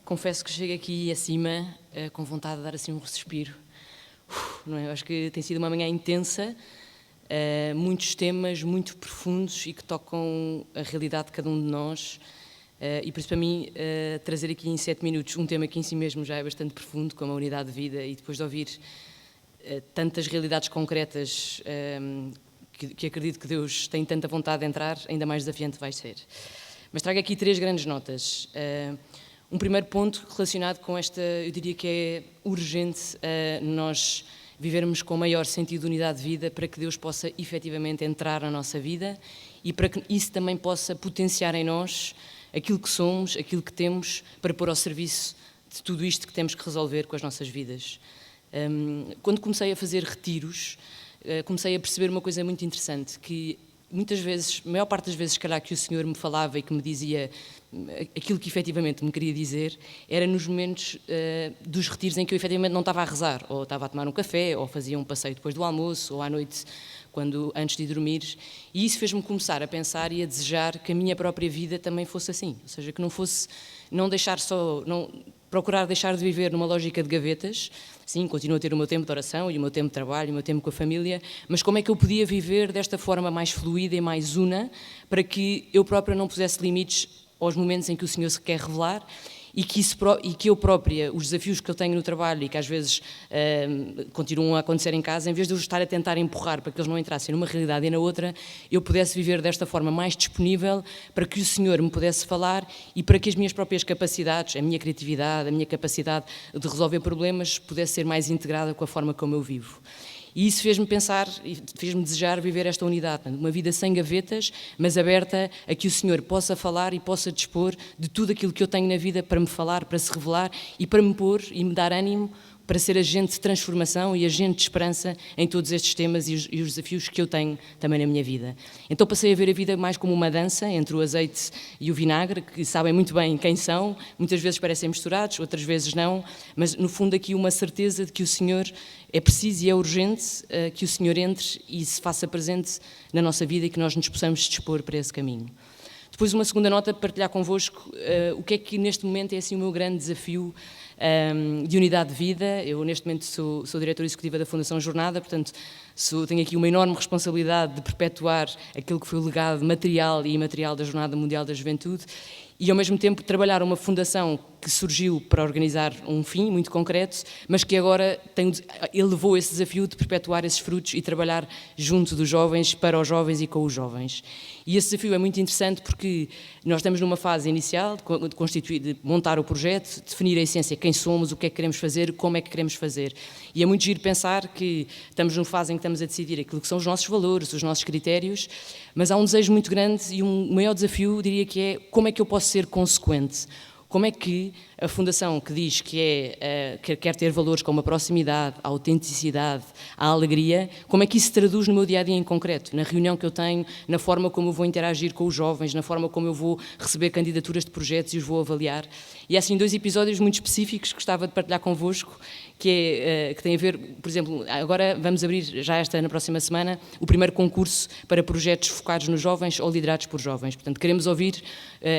confesso que chego aqui acima com vontade de dar assim um respiro. Não é? Eu acho que tem sido uma manhã intensa, muitos temas muito profundos e que tocam a realidade de cada um de nós. E por isso, para mim, trazer aqui em 7 minutos um tema que em si mesmo já é bastante profundo, como a unidade de vida, e depois de ouvir tantas realidades concretas que acredito que Deus tem tanta vontade de entrar, ainda mais desafiante vai ser. Mas trago aqui 3 grandes notas. Um primeiro ponto relacionado com esta, eu diria que é urgente nós vivermos com maior sentido de unidade de vida para que Deus possa efetivamente entrar na nossa vida e para que isso também possa potenciar em nós aquilo que somos, aquilo que temos para pôr ao serviço de tudo isto que temos que resolver com as nossas vidas. Quando comecei a fazer retiros, comecei a perceber uma coisa muito interessante, que muitas vezes, a maior parte das vezes, se calhar, que o Senhor me falava e que me dizia aquilo que efetivamente me queria dizer, era nos momentos dos retiros em que eu efetivamente não estava a rezar, ou estava a tomar um café, ou fazia um passeio depois do almoço, ou à noite, antes de dormir, e isso fez-me começar a pensar e a desejar que a minha própria vida também fosse assim, ou seja, que procurar deixar de viver numa lógica de gavetas. Sim, continuo a ter o meu tempo de oração e o meu tempo de trabalho e o meu tempo com a família, mas como é que eu podia viver desta forma mais fluida e mais una para que eu própria não pusesse limites aos momentos em que o Senhor se quer revelar e que eu própria, os desafios que eu tenho no trabalho e que às vezes continuam a acontecer em casa, em vez de eu estar a tentar empurrar para que eles não entrassem numa realidade e na outra, eu pudesse viver desta forma mais disponível para que o Senhor me pudesse falar e para que as minhas próprias capacidades, a minha criatividade, a minha capacidade de resolver problemas pudesse ser mais integrada com a forma como eu vivo. E isso fez-me pensar e fez-me desejar viver esta unidade, uma vida sem gavetas, mas aberta a que o Senhor possa falar e possa dispor de tudo aquilo que eu tenho na vida para me falar, para se revelar e para me pôr e me dar ânimo para ser agente de transformação e agente de esperança em todos estes temas e os desafios que eu tenho também na minha vida. Então passei a ver a vida mais como uma dança entre o azeite e o vinagre, que sabem muito bem quem são, muitas vezes parecem misturados, outras vezes não, mas no fundo aqui uma certeza de que o Senhor é preciso e é urgente que o Senhor entre e se faça presente na nossa vida e que nós nos possamos dispor para esse caminho. Depois uma segunda nota, partilhar convosco o que é que neste momento é assim o meu grande desafio de unidade de vida. Eu neste momento sou diretora executiva da Fundação Jornada, portanto tenho aqui uma enorme responsabilidade de perpetuar aquilo que foi o legado material e imaterial da Jornada Mundial da Juventude e ao mesmo tempo trabalhar uma fundação que surgiu para organizar um fim muito concreto, mas que agora elevou esse desafio de perpetuar esses frutos e trabalhar junto dos jovens, para os jovens e com os jovens. E esse desafio é muito interessante porque nós estamos numa fase inicial de montar o projeto, definir a essência, quem somos, o que é que queremos fazer, como é que queremos fazer. E é muito giro pensar que estamos numa fase em que estamos a decidir aquilo que são os nossos valores, os nossos critérios, mas há um desejo muito grande e um maior desafio, diria que é como é que eu posso ser consequente. Como é que a Fundação que diz que quer ter valores como a proximidade, a autenticidade, a alegria, como é que isso se traduz no meu dia-a-dia em concreto, na reunião que eu tenho, na forma como eu vou interagir com os jovens, na forma como eu vou receber candidaturas de projetos e os vou avaliar. E há assim 2 episódios muito específicos que gostava de partilhar convosco, que tem a ver, por exemplo, agora vamos abrir já na próxima semana o primeiro concurso para projetos focados nos jovens ou liderados por jovens. Portanto, queremos ouvir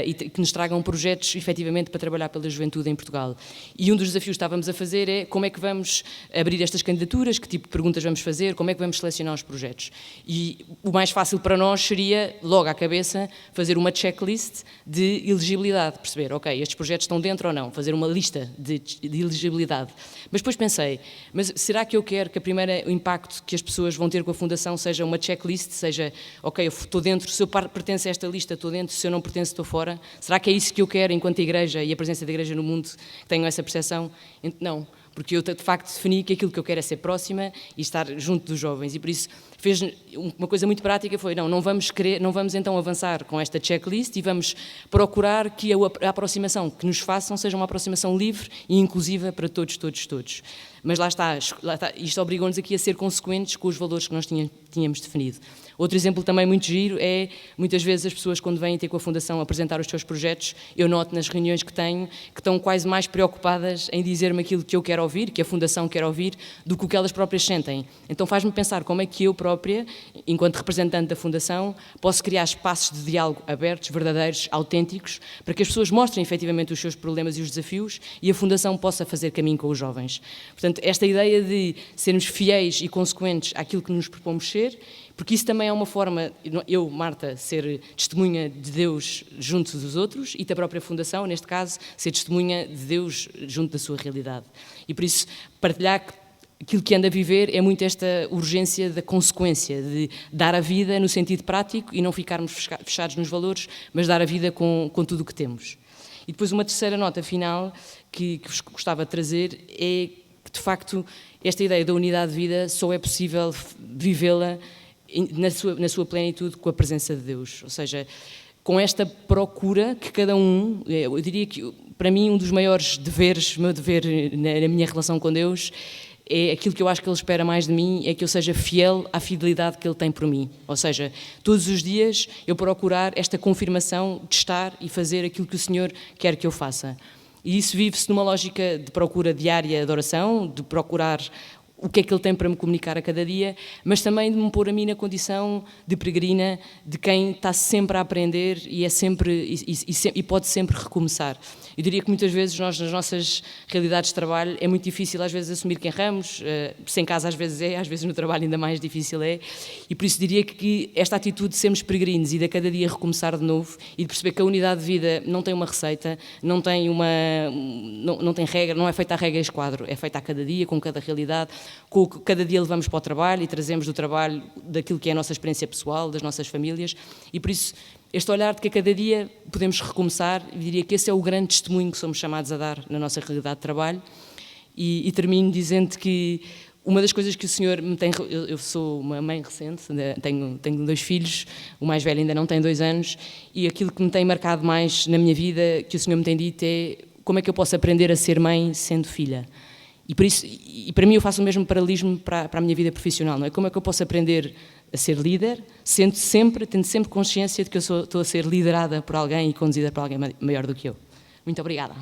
e que nos tragam projetos efetivamente para trabalhar pela juventude em Portugal. E um dos desafios que estávamos a fazer é como é que vamos abrir estas candidaturas, que tipo de perguntas vamos fazer, como é que vamos selecionar os projetos. E o mais fácil para nós seria, logo à cabeça, fazer uma checklist de elegibilidade, perceber, ok, estes projetos estão dentro ou não, fazer uma lista de elegibilidade. Mas depois pensei, mas será que eu quero que o impacto que as pessoas vão ter com a Fundação seja uma checklist, seja, ok, eu estou dentro, se eu pertenço a esta lista, estou dentro, se eu não pertenço, estou fora? Será que é isso que eu quero enquanto Igreja e a presença da Igreja no mundo, que tenho essa percepção? Não, porque eu de facto defini que aquilo que eu quero é ser próxima e estar junto dos jovens e por isso fez uma coisa muito prática, foi não vamos então avançar com esta checklist e vamos procurar que a aproximação que nos façam seja uma aproximação livre e inclusiva para todos. Mas lá está, isto obrigou-nos aqui a ser consequentes com os valores que nós tínhamos definido. Outro exemplo também muito giro é, muitas vezes as pessoas quando vêm ter com a Fundação apresentar os seus projetos, eu noto nas reuniões que tenho, que estão quase mais preocupadas em dizer-me aquilo que eu quero ouvir, que a Fundação quer ouvir, do que o que elas próprias sentem. Então faz-me pensar como é que eu própria, enquanto representante da Fundação, posso criar espaços de diálogo abertos, verdadeiros, autênticos, para que as pessoas mostrem efetivamente os seus problemas e os desafios e a Fundação possa fazer caminho com os jovens. Portanto, esta ideia de sermos fiéis e consequentes àquilo que nos propomos ser, porque isso também é uma forma, eu, Marta, ser testemunha de Deus junto dos outros e da própria Fundação, neste caso, ser testemunha de Deus junto da sua realidade. E por isso, partilhar aquilo que anda a viver é muito esta urgência da consequência, de dar a vida no sentido prático e não ficarmos fechados nos valores, mas dar a vida com tudo o que temos. E depois uma terceira nota final que vos gostava de trazer é que, de facto, esta ideia da unidade de vida só é possível vivê-la na sua plenitude com a presença de Deus, ou seja, com esta procura que cada um, eu diria que para mim um dos maiores deveres, o meu dever na minha relação com Deus, é aquilo que eu acho que Ele espera mais de mim, é que eu seja fiel à fidelidade que Ele tem por mim, ou seja, todos os dias eu procurar esta confirmação de estar e fazer aquilo que o Senhor quer que eu faça. E isso vive-se numa lógica de procura diária de oração, de procurar o que é que Ele tem para me comunicar a cada dia, mas também de me pôr a mim na condição de peregrina, de quem está sempre a aprender e, e pode sempre recomeçar. Eu diria que muitas vezes nós, nas nossas realidades de trabalho, é muito difícil às vezes assumir que erramos, se em casa às vezes no trabalho ainda mais difícil é, e por isso diria que esta atitude de sermos peregrinos e de a cada dia recomeçar de novo e de perceber que a unidade de vida não tem uma receita, não tem regra, não é feita a regra e esquadro, é feita a cada dia, com cada realidade, com o que cada dia levamos para o trabalho e trazemos do trabalho daquilo que é a nossa experiência pessoal, das nossas famílias, e por isso este olhar de que a cada dia podemos recomeçar, eu diria que esse é o grande testemunho que somos chamados a dar na nossa realidade de trabalho. E termino dizendo que uma das coisas que o Senhor me tem... Eu sou uma mãe recente, tenho 2 filhos, o mais velho ainda não tem 2 anos, e aquilo que me tem marcado mais na minha vida, que o Senhor me tem dito, é como é que eu posso aprender a ser mãe sendo filha. E, por isso, e para mim eu faço o mesmo paralelismo para a minha vida profissional, não é? Como é que eu posso aprender a ser líder, tendo sempre consciência de que eu estou a ser liderada por alguém e conduzida por alguém maior do que eu. Muito obrigada.